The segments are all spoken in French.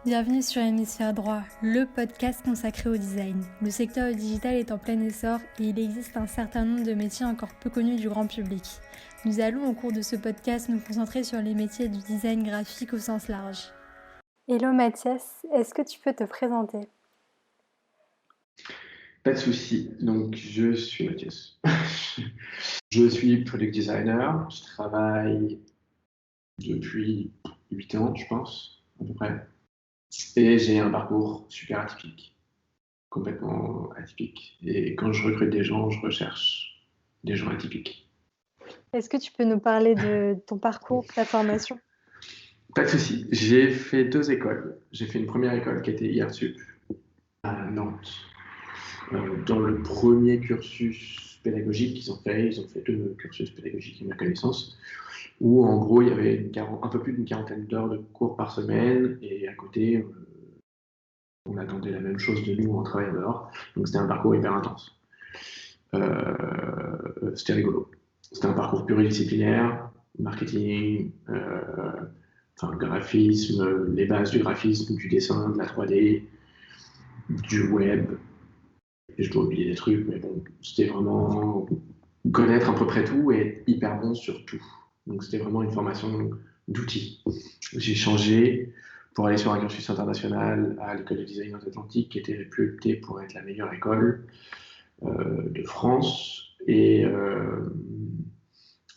Bienvenue sur Hémisphère Droit, le podcast consacré au design. Le secteur digital est en plein essor et il existe un certain nombre de métiers encore peu connus du grand public. Nous allons au cours de ce podcast nous concentrer sur les métiers du design graphique au sens large. Hello Mathias, est-ce que tu peux te présenter ? Pas de souci. Donc, je suis Mathias. Je suis product designer. Je travaille depuis 8 ans, je pense, à peu près. Et j'ai un parcours super atypique, complètement atypique. Et quand je recrute des gens, je recherche des gens atypiques. Est-ce que tu peux nous parler de ton parcours, ta formation ? Pas de souci. J'ai fait 2 écoles. J'ai fait une première école qui était IRSUP à Nantes. Dans le premier cursus pédagogique qu'ils ont fait, ils ont fait 2 cursus pédagogiques à ma connaissance, où en gros il y avait un peu plus d'une quarantaine d'heures de cours par semaine, et à côté on attendait la même chose de nous en travaillant dehors, donc c'était un parcours hyper intense. C'était rigolo. C'était un parcours pluridisciplinaire, marketing, graphisme, les bases du graphisme, du dessin, de la 3D, du web. Et je dois oublier des trucs, mais bon, c'était vraiment connaître à peu près tout et être hyper bon sur tout. Donc c'était vraiment une formation d'outils. J'ai changé pour aller sur un cursus international à l'école de design Atlantique, qui était réputée pour être la meilleure école de France. Et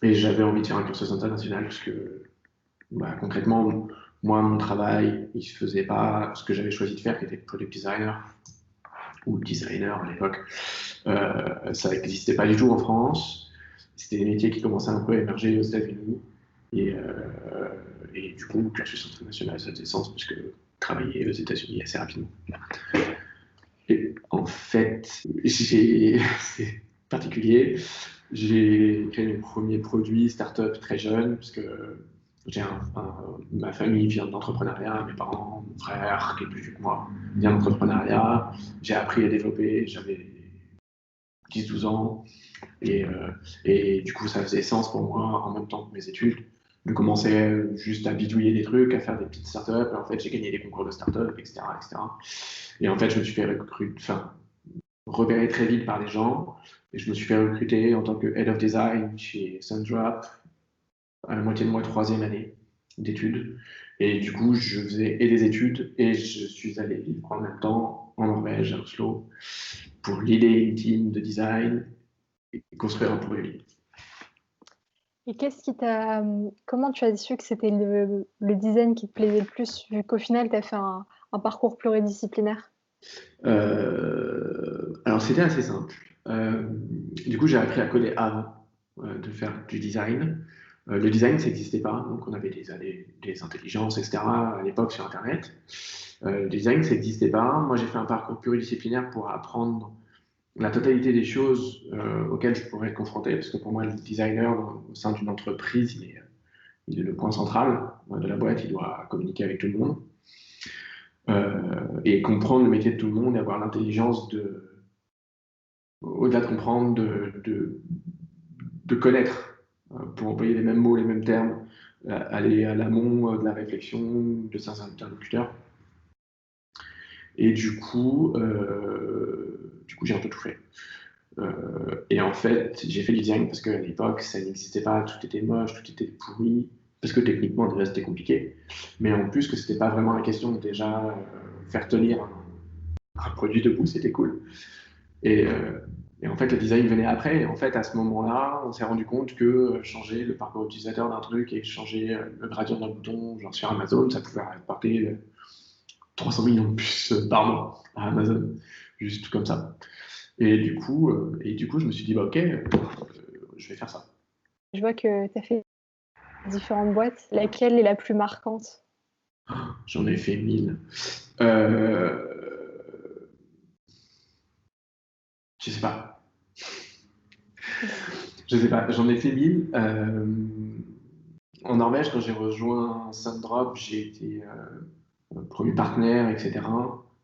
j'avais envie de faire un cursus international parce que concrètement, moi, mon travail, il se faisait pas ce que j'avais choisi de faire, qui était product designer ou designer à l'époque. Ça n'existait pas du tout en France. C'était des métiers qui commençaient un peu à émerger aux États-Unis. Et du coup, le cursus international, ça faisait sens parce que travailler aux États-Unis assez rapidement. Et en fait, c'est particulier. J'ai créé mes premiers produits start-up très jeunes parce que ma famille vient de l'entrepreneuriat, mes parents, mon frère, qui est plus vieux que moi, vient de l'entrepreneuriat. J'ai appris à développer, j'avais 10-12 ans, et du coup ça faisait sens pour moi en même temps que mes études. Je commençais juste à bidouiller des trucs, à faire des petites startups, et en fait j'ai gagné des concours de startups, etc., etc. Et en fait je me suis fait repérer très vite par les gens, et je me suis fait recruter en tant que Head of Design chez Sundrop à la moitié de ma 3e année d'études. Et du coup, je faisais des études et je suis allé vivre en même temps en Norvège, à Oslo, pour l'idée une team de design et construire un produit. Et comment tu as su que c'était le design qui te plaisait le plus, vu qu'au final, tu as fait un parcours pluridisciplinaire ? Alors, c'était assez simple. Du coup, j'ai appris à coder avant de faire du design. Le design, ça n'existait pas, donc on avait des intelligences, etc. à l'époque sur Internet. Le design, ça n'existait pas. Moi, j'ai fait un parcours pluridisciplinaire pour apprendre la totalité des choses auxquelles je pourrais être confronté, parce que pour moi, le designer, au sein d'une entreprise, il est le point central de la boîte, il doit communiquer avec tout le monde. Et comprendre le métier de tout le monde et avoir l'intelligence au-delà de comprendre, de connaître, pour employer les mêmes mots, les mêmes termes, aller à l'amont de la réflexion de certains interlocuteurs. Et du coup, j'ai un peu tout fait. Et en fait, j'ai fait du design parce qu'à l'époque, ça n'existait pas, tout était moche, tout était pourri, parce que techniquement, déjà, c'était compliqué. Mais en plus, que c'était pas vraiment la question de déjà faire tenir un produit debout, c'était cool. Et en fait, le design venait après. Et en fait, à ce moment-là, on s'est rendu compte que changer le parcours utilisateur d'un truc et changer le gradient d'un bouton, genre sur Amazon, ça pouvait apporter 300 millions de puces par mois à Amazon, juste comme ça. Et du coup, je me suis dit, ok, je vais faire ça. Je vois que tu as fait différentes boîtes. Laquelle est la plus marquante ? J'en ai fait 1000. Je sais pas. J'en ai fait 1000. En Norvège, quand j'ai rejoint Sundrop, j'ai été premier partenaire, etc.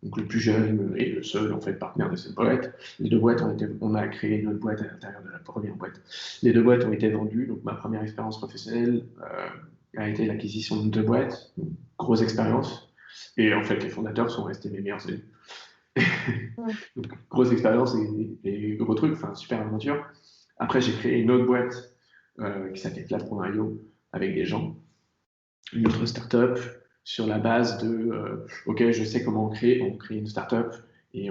Donc le plus jeune et le seul en fait partenaire de cette boîte. Les 2 boîtes on a créé une autre boîte à l'intérieur de la première boîte. Les 2 boîtes ont été vendues. Donc ma première expérience professionnelle a été l'acquisition de 2 boîtes. Donc, grosse expérience. Et en fait, les fondateurs sont restés mes meilleurs amis. Ouais. Donc, grosse expérience et gros truc, enfin, super aventure. Après, j'ai créé une autre boîte qui s'appelait Flat.io avec des gens, une autre startup sur la base de OK, je sais comment on crée une startup et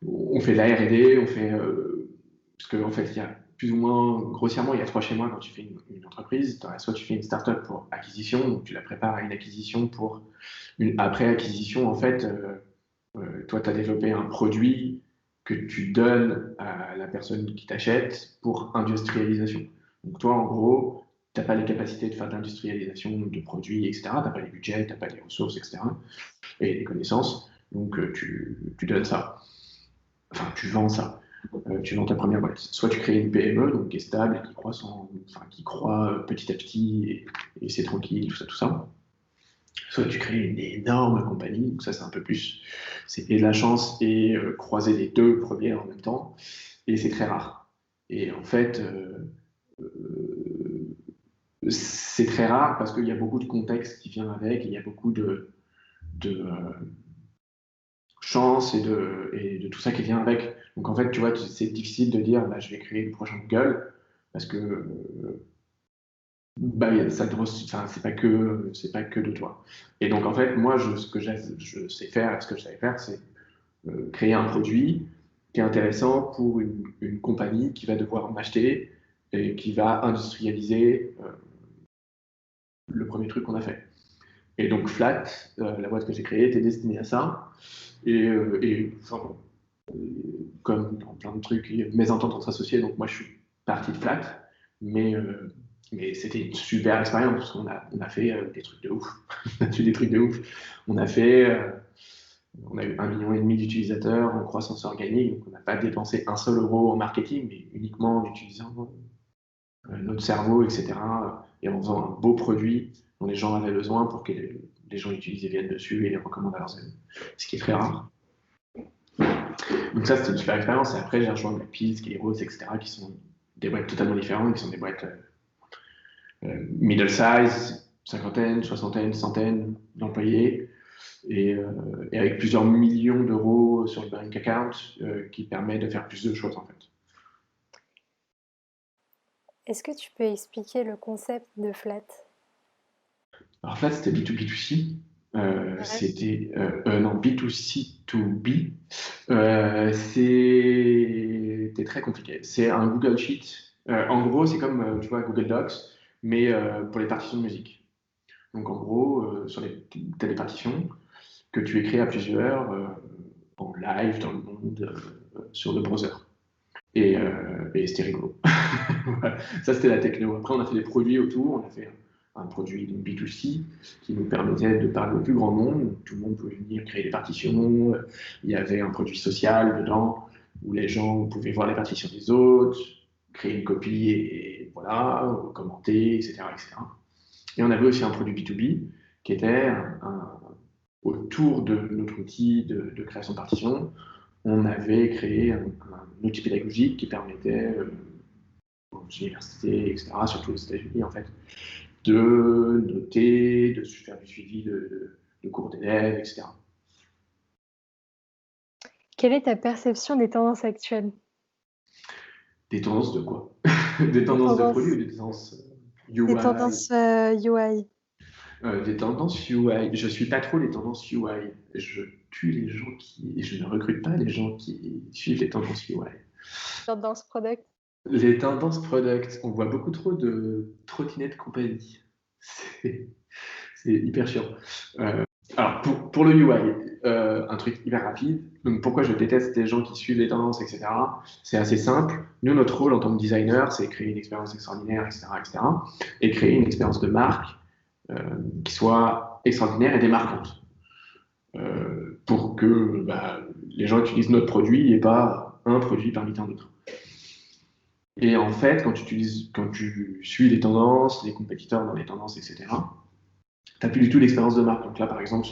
on fait de la R&D, on fait parce qu'en fait, il y a plus ou moins, grossièrement, il y a 3 schémas quand tu fais une entreprise. Soit tu fais une startup pour acquisition, donc tu la prépares à une acquisition pour une après-acquisition. En fait, toi, tu as développé un produit que tu donnes à la personne qui t'achète pour industrialisation. Donc toi, en gros, tu n'as pas les capacités de faire de l'industrialisation de produits, etc. Tu n'as pas les budgets, tu n'as pas les ressources, etc. Et les connaissances. Donc tu donnes ça. Enfin, tu vends ça. Tu vends ta première boîte. Soit tu crées une PME, donc qui est stable, qui croît petit à petit et c'est tranquille, tout ça, tout ça. Soit tu crées une énorme compagnie, donc ça c'est un peu plus, c'est de la chance et croiser les deux premiers en même temps, et c'est très rare. Et en fait, c'est très rare parce qu'il y a beaucoup de contexte qui vient avec, et il y a beaucoup de chance et de tout ça qui vient avec. Donc en fait, tu vois, c'est difficile de dire, bah, je vais créer le prochain Google, parce que bah, enfin, c'est pas que de toi. Et donc en fait, moi, je sais faire, ce que je savais faire, c'est créer un produit qui est intéressant pour une compagnie qui va devoir m'acheter et qui va industrialiser le premier truc qu'on a fait. Et donc Flat, la boîte que j'ai créée, était destinée à ça. Enfin, bon, comme dans plein de trucs, mésentente entre associés, donc moi je suis parti de Flat, mais, euh, mais c'était une super expérience parce on a fait des trucs de ouf. On a fait des trucs de ouf. On a fait, on a eu 1,5 million d'utilisateurs en croissance organique, donc on n'a pas dépensé un seul euro en marketing, mais uniquement en utilisant notre cerveau, etc. Et en faisant un beau produit dont les gens avaient besoin pour que les gens utilisent et viennent dessus et les recommandent à leurs amis. Ce qui est très rare. Donc ça, c'était une super expérience. Et après, j'ai rejoint Blackpills, Kairos, etc., qui sont des boîtes totalement différentes, qui sont des boîtes middle size, cinquantaine, soixantaine, centaine d'employés, et avec plusieurs millions d'euros sur le bank account, qui permet de faire plus de choses, en fait. Est-ce que tu peux expliquer le concept de flat? Alors Flat, c'était B2B2C. Ouais. Non, B2C2B. C'était très compliqué. C'est un Google Sheet. En gros, c'est comme, tu vois, Google Docs, mais pour les partitions de musique. Donc, en gros, tu as des partitions que tu écris à plusieurs en live dans le monde sur le browser. Et c'était rigolo. Voilà. Ça, c'était la techno. Après, on a fait des produits autour. On a fait un produit donc B2C qui nous permettait de parler au plus grand nombre. Tout le monde pouvait venir créer des partitions. Il y avait un produit social dedans où les gens pouvaient voir les partitions des autres, créer une copie et voilà, commenter, etc., etc. Et on avait aussi un produit B2B qui était autour de notre outil de création de partitions. On avait créé un outil pédagogique qui permettait aux universités, etc., surtout aux États-Unis, en fait, de noter, de faire du suivi de cours d'élèves, etc. Quelle est ta perception des tendances actuelles? Des tendances de quoi? Des Des tendances de produits ou tendances, des tendances des UI? tendances UI. Des tendances UI. Je suis pas trop les tendances UI. Je tue les gens et je ne recrute pas les gens qui suivent les tendances UI. Tendance product. Les tendances product, on voit beaucoup trop de trottinettes compagnie. C'est c'est hyper chiant. Euh, alors, pour le UI, un truc hyper rapide. Donc, pourquoi je déteste les gens qui suivent les tendances, etc. C'est assez simple. Nous, notre rôle en tant que designer, c'est créer une expérience extraordinaire, etc., etc. Et créer une expérience de marque euh, qui soit extraordinaire et démarquante. Pour que bah, les gens utilisent notre produit et pas un produit parmi tant d'autres. Et en fait, quand tu suis les tendances, les compétiteurs dans les tendances, etc., tu n'as plus du tout d'expérience de marque. Donc là, par exemple,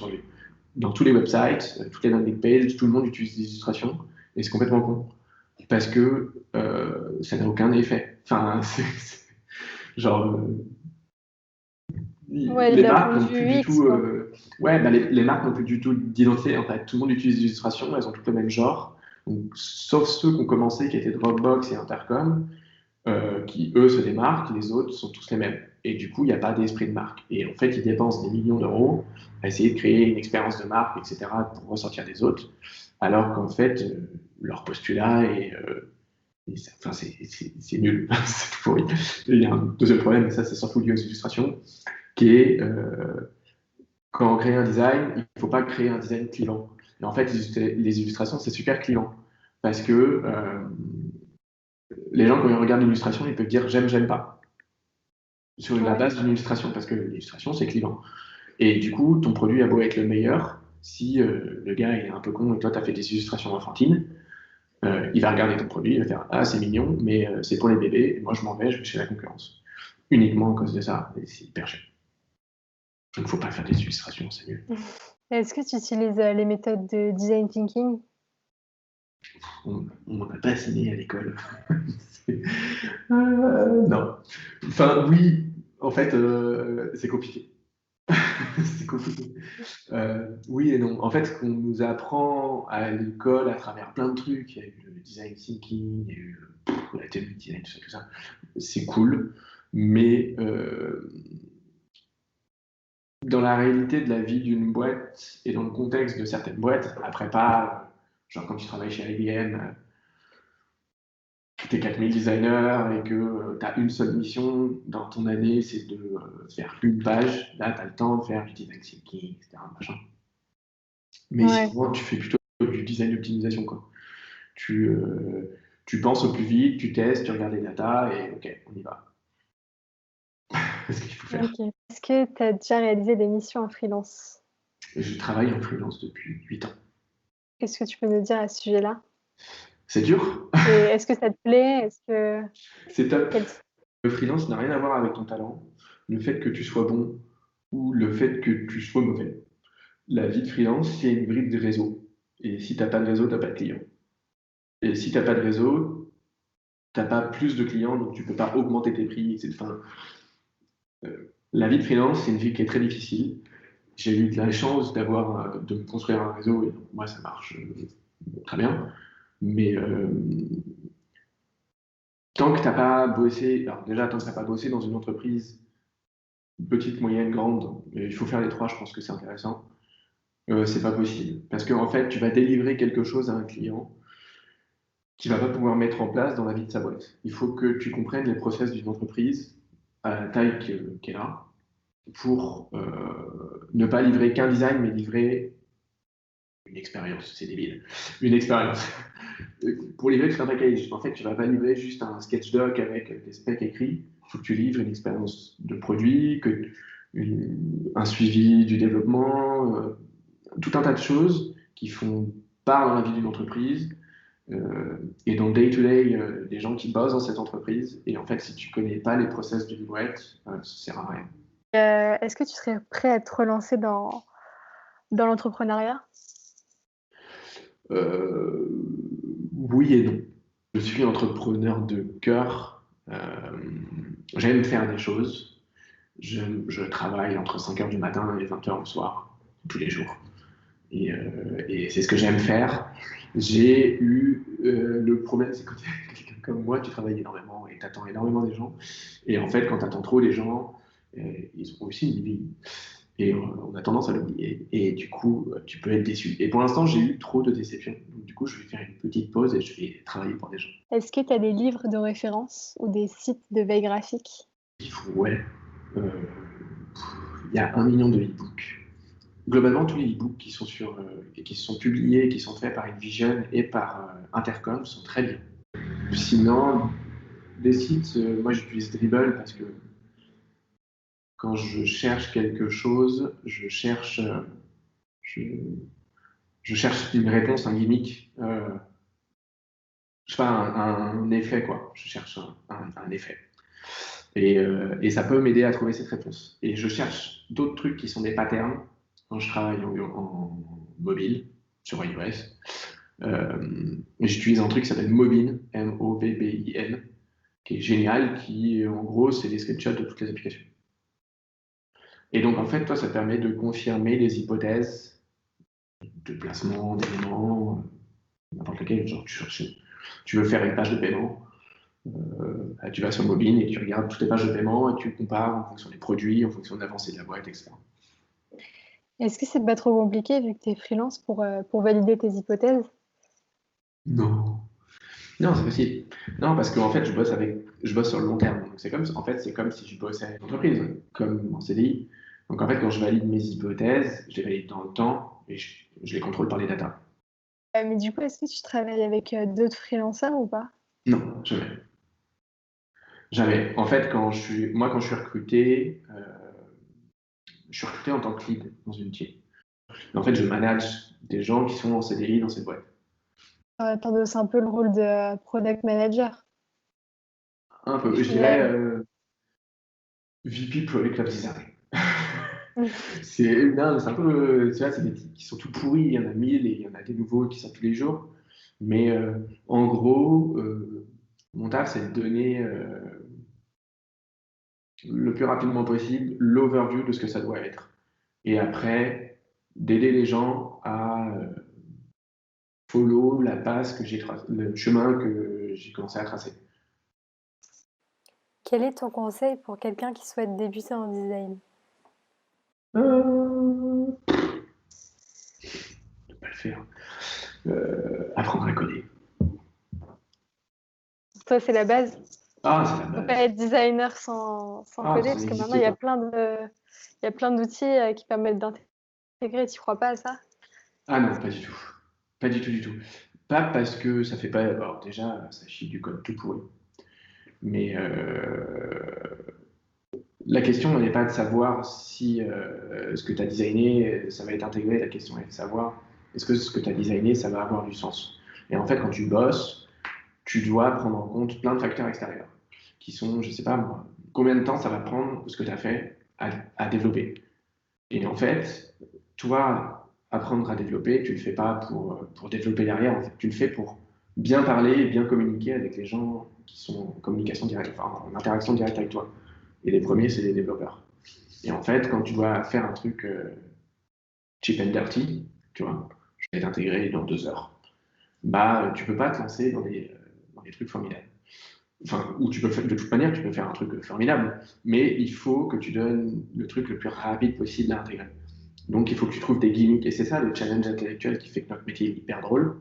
dans tous les websites, toutes les landing pages, tout le monde utilise des illustrations et c'est complètement con. Parce que ça n'a aucun effet. Enfin, genre, Ouais, les d'un marques point de n'ont vue plus du UX, tout, quoi. ouais, bah, les marques n'ont plus du tout d'identité. En fait, tout le monde utilise l'illustration, elles ont toutes le même genre. Donc, sauf ceux qui ont commencé, qui étaient Dropbox et Intercom, qui eux se démarquent, les autres sont tous les mêmes. Et du coup, il n'y a pas d'esprit de marque. Et en fait, ils dépensent des millions d'euros à essayer de créer une expérience de marque, etc., pour ressortir des autres, alors qu'en fait, leur postulat enfin, c'est nul, c'est tout pourri. Et il y a un deuxième problème, et ça, c'est surtout lié aux illustrations, qui est quand on crée un design, il ne faut pas créer un design clivant. Et en fait, les illustrations, c'est super clivant. Parce que les gens, quand ils regardent l'illustration, ils peuvent dire j'aime, j'aime pas. Sur la Ouais. base d'une illustration, parce que l'illustration, c'est clivant. Et du coup, ton produit a beau être le meilleur, si le gars il est un peu con et toi, tu as fait des illustrations enfantines, il va regarder ton produit, il va faire ah, c'est mignon, mais c'est pour les bébés, et moi, je m'en vais, je vais chez la concurrence. Uniquement à cause de ça, et c'est hyper cher. Donc, il ne faut pas faire des illustrations, c'est mieux. Est-ce que tu utilises les méthodes de design thinking? On m'en a pas assigné à l'école. Non. Enfin, oui, en fait, c'est compliqué. C'est compliqué. Oui et non. En fait, ce qu'on nous apprend à l'école à travers plein de trucs, il y a eu le design thinking, il y a eu la théorie de design, tout ça, c'est cool. Mais dans la réalité de la vie d'une boîte et dans le contexte de certaines boîtes, après pas, genre quand tu travailles chez IBM, tu es 4000 designers et que tu as une seule mission dans ton année, c'est de faire une page. Là, tu as le temps de faire du design thinking, etc. Machin. Mais Ouais. sinon, tu fais plutôt du design d'optimisation, quoi. Tu, tu penses au plus vite, tu testes, tu regardes les datas et ok, on y va. C'est ce qu'il faut faire. OK. Est-ce que tu as déjà réalisé des missions en freelance? Je travaille en freelance depuis 8 ans. Qu'est-ce que tu peux nous dire à ce sujet-là? C'est dur, Et est-ce que ça te plaît? Est-ce que c'est top. quel Le freelance n'a rien à voir avec ton talent, le fait que tu sois bon ou le fait que tu sois mauvais. La vie de freelance, c'est une brique de réseau. Et si tu n'as pas de réseau, tu n'as pas de clients. Et si tu n'as pas de réseau, tu n'as pas plus de clients, donc tu ne peux pas augmenter tes prix. Enfin, la vie de freelance, c'est une vie qui est très difficile. J'ai eu de la chance de me construire un réseau, et donc moi, ça marche très bien. Mais tant que tu n'as pas bossé, alors déjà, tant que tu n'as pas bossé dans une entreprise, petite, moyenne, grande, il faut faire les trois, je pense que c'est intéressant, c'est pas possible. Parce qu'en fait, tu vas délivrer quelque chose à un client qu'il va pas pouvoir mettre en place dans la vie de sa boîte. Il faut que tu comprennes les process d'une entreprise à la taille qu'elle a pour ne pas livrer qu'un design, mais livrer une expérience. C'est débile. Une expérience. Pour livrer tout un package. En fait, tu vas pas livrer juste un sketch doc avec des specs écrits. Il faut que tu livres une expérience de produit, un suivi du développement, tout un tas de choses qui font part dans la vie d'une entreprise et dans le day-to-day des gens qui bossent dans cette entreprise. Et en fait, si tu connais pas les process d'une boîte, ça sert à rien. est-ce que tu serais prêt à te relancer dans l'entrepreneuriat? Euh, oui et non. Je suis entrepreneur de cœur. J'aime faire des choses. Je travaille entre 5 heures du matin et 20 heures le soir, tous les jours. Et c'est ce que j'aime faire. J'ai eu le problème, c'est quand tu es quelqu'un comme moi, tu travailles énormément et tu attends énormément des gens. Et en fait, quand tu attends trop les gens, ils ont aussi une vie. Et on a tendance à l'oublier. Et du coup, tu peux être déçu. Et pour l'instant, j'ai eu trop de déceptions. Donc, du coup, je vais faire une petite pause et je vais travailler pour des gens. Est-ce que tu as des livres de référence ou des sites de veille graphique? Ouais. Euh, Il y a 1 million de e-books. Globalement, tous les e-books qui sont qui sont publiés, qui sont faits par InVision et par Intercom sont très bien. Sinon, des sites, moi j'utilise Dribble parce que quand je cherche quelque chose, je, je cherche une réponse, un gimmick, je sais pas, un effet quoi. Je cherche un effet. Et ça peut m'aider à trouver cette réponse. Et je cherche d'autres trucs qui sont des patterns quand je travaille en mobile, sur iOS. J'utilise un truc qui s'appelle Mobin, M-O-B-B-I-N, qui est génial, qui en gros c'est des screenshots de toutes les applications. Et donc, en fait, toi, ça te permet de confirmer les hypothèses de placement, d'éléments, n'importe lequel. Genre, tu veux faire une page de paiement, tu vas sur Mobile et tu regardes toutes les pages de paiement et tu compares en fonction des produits, en fonction de l'avancée de la boîte, etc. Est-ce que c'est pas trop compliqué vu que tu es freelance pour valider tes hypothèses? Non. Non, c'est possible. Non, parce qu'en fait, je bosse sur le long terme. Donc, c'est comme si je bossais avec une entreprise, comme en CDI. Donc, en fait, quand je valide mes hypothèses, je les valide dans le temps et je les contrôle par les data. Mais du coup, est-ce que tu travailles avec d'autres freelancers ou pas? Non, jamais. Jamais. En fait, quand je suis recruté, je suis recruté en tant que lead dans une team. Et en fait, je manage des gens qui sont en CDI dans cette boîte. T'endosses un peu le rôle de product manager. Un peu, je dirais PM. VP Product of Design. Mm. Non, c'est un peu, tu vois, c'est des types qui sont tout pourris. Il y en a 1000 et il y en a des nouveaux qui sortent tous les jours. Mais en gros, mon taf, c'est de donner le plus rapidement possible l'overview de ce que ça doit être. Et après, d'aider les gens à follow la passe que j'ai tracé, le chemin que j'ai commencé à tracer. Quel est ton conseil pour quelqu'un qui souhaite débuter en design? Ne pas le faire. Apprendre à coder. Pour toi, c'est la base. Ah, c'est la On peut pas base. être designer sans Ah, coder, ça parce que maintenant, n'existe pas. il y a plein d'outils qui permettent d'intégrer. Tu crois pas à ça? Ah non, pas du tout. Pas du tout, du tout. Pas parce que ça fait pas. Alors déjà, ça chie du code tout pourri. Mais la question n'est pas de savoir si ce que tu as designé, ça va être intégré. La question est de savoir est-ce que ce que tu as designé, ça va avoir du sens. Et en fait, quand tu bosses, tu dois prendre en compte plein de facteurs extérieurs qui sont, je sais pas moi, combien de temps ça va prendre ce que tu as fait à développer. Et en fait, toi, apprendre à développer, tu le fais pas pour développer derrière, en fait, tu le fais pour bien parler et bien communiquer avec les gens qui sont en communication directe, enfin, en interaction directe avec toi. Et les premiers, c'est les développeurs. Et en fait, quand tu dois faire un truc cheap and dirty, tu vois, je vais t'intégrer dans 2 heures, bah, tu peux pas te lancer dans des trucs formidables. Enfin, ou tu peux faire, de toute manière, tu peux faire un truc formidable, mais il faut que tu donnes le truc le plus rapide possible à intégrer. Donc, il faut que tu trouves des gimmicks, et c'est ça le challenge intellectuel qui fait que notre métier est hyper drôle,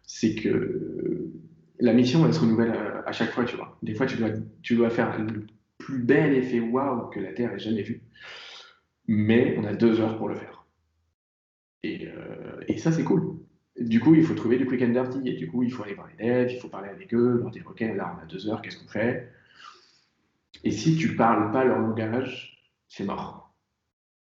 c'est que la mission, elle se renouvelle à chaque fois, tu vois. Des fois, tu dois faire le plus bel effet waouh que la Terre ait jamais vu, mais on a 2 heures pour le faire. Et ça, c'est cool. Du coup, il faut trouver du quick and dirty, et du coup, il faut aller voir les devs, il faut parler avec eux, leur dire, OK, là, on a 2 heures, qu'est-ce qu'on fait? Et si tu parles pas leur langage, c'est mort.